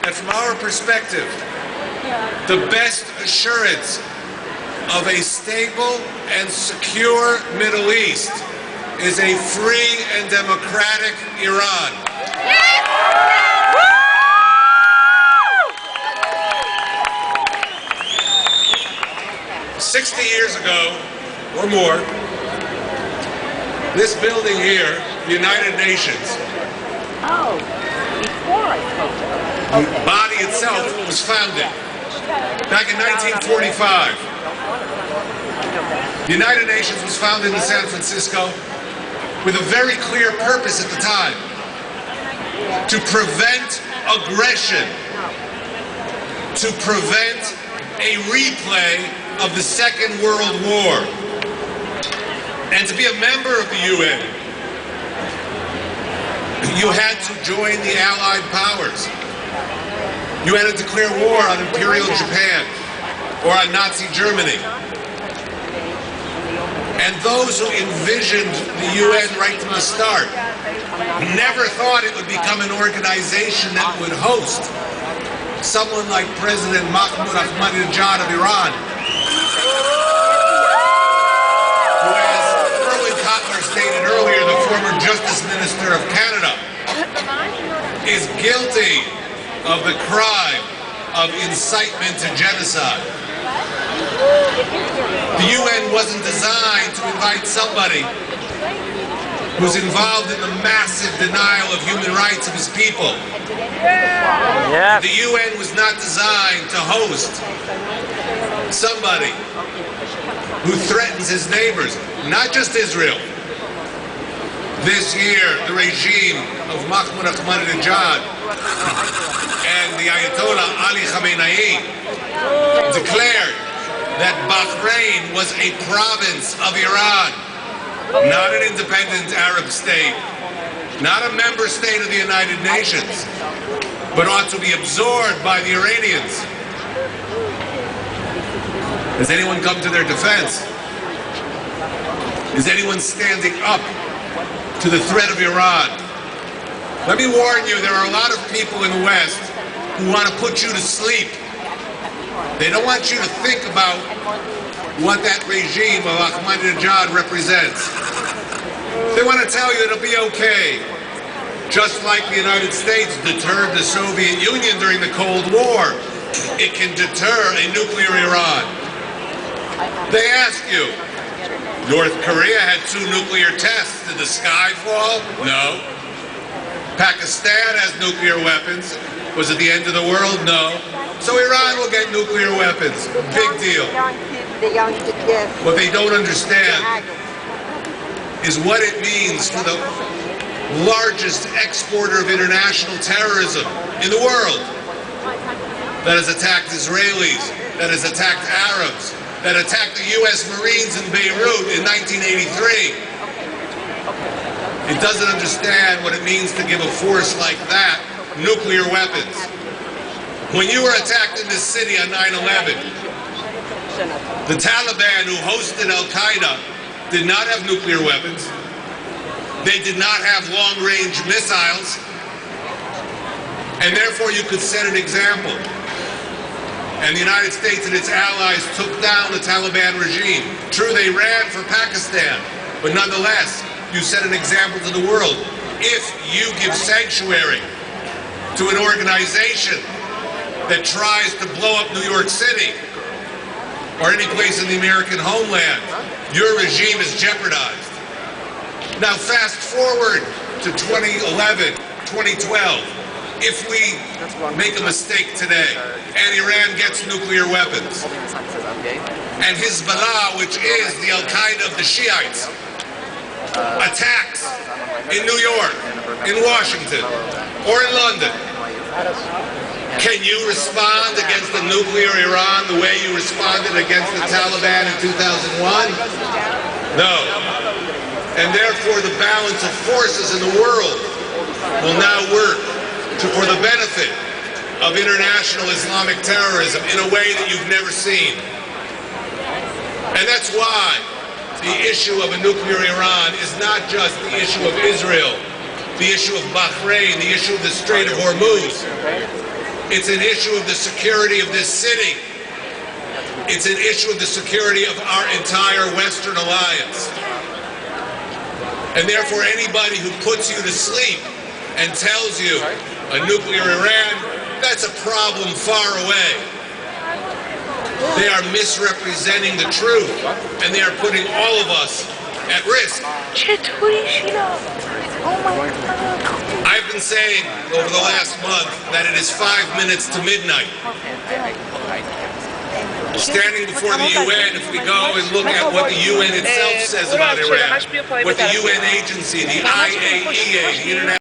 that from our perspective, the best assurance of a stable and secure Middle East is a free and democratic Iran. 60 years ago, or more, this building here, the United Nations, the body itself was founded back in 1945. The United Nations was founded in San Francisco with a very clear purpose at the time: to prevent aggression, to prevent a replay of the Second World War. And to be a member of the UN, you had to join the Allied powers. You had to declare war on Imperial Japan or on Nazi Germany. And those who envisioned the UN right from the start never thought it would become an organization that would host someone like President Ahmadinejad of Iran, who, as Erwin Cotler stated earlier, the former Justice Minister of Canada, is guilty of the crime of incitement to genocide. The UN wasn't designed to invite somebody who's involved in the massive denial of human rights of his people. Yeah. The UN was not designed to host somebody who threatens his neighbors, not just Israel. This year, the regime of Mahmoud Ahmadinejad and the ayatollah Ali Khamenei declared that Bahrain was a province of Iran, not an independent Arab state, not a member state of the United Nations, but ought to be absorbed by the Iranians. Has anyone come to their defense? Is anyone standing up to the threat of Iran? Let me warn you, there are a lot of people in the West who want to put you to sleep. They don't want you to think about what that regime of Ahmadinejad represents. They want to tell you it'll be okay. Just like the United States deterred the Soviet Union during the Cold War, it can deter a nuclear Iran. They ask you, North Korea had 2 nuclear tests. Did the sky fall? No. Pakistan has nuclear weapons. Was it the end of the world? No. So Iran will get nuclear weapons. Big deal. What they don't understand is what it means for the largest exporter of international terrorism in the world, that has attacked Israelis, that has attacked Arabs, that attacked the U.S. Marines in Beirut in 1983. It doesn't understand what it means to give a force like that nuclear weapons. When you were attacked in this city on 9/11, the Taliban who hosted Al-Qaeda did not have nuclear weapons. They did not have long-range missiles, and therefore you could set an example. And the United States and its allies took down the Taliban regime. True, they ran for Pakistan, but nonetheless, you set an example to the world. If you give sanctuary to an organization that tries to blow up New York City or any place in the American homeland, your regime is jeopardized. Now fast forward to 2011, 2012. If we make a mistake today and Iran gets nuclear weapons, and Hezbollah, which is the Al-Qaeda of the Shiites, attacks in New York, in Washington, or in London, can you respond against the nuclear Iran the way you responded against the Taliban in 2001? No. And therefore the balance of forces in the world will now work for the benefit of international Islamic terrorism in a way that you've never seen. And that's why the issue of a nuclear Iran is not just the issue of Israel, the issue of Bahrain, the issue of the Strait of Hormuz. It's an issue of the security of this city. It's an issue of the security of our entire Western alliance. And therefore, anybody who puts you to sleep and tells you a nuclear Iran, that's a problem far away. They are misrepresenting the truth, and they are putting all of us at risk. I've been saying over the last month that it is 5 minutes to midnight. Standing before the UN, if we go and look at what the UN itself says about Iran, what the UN agency, the IAEA, the International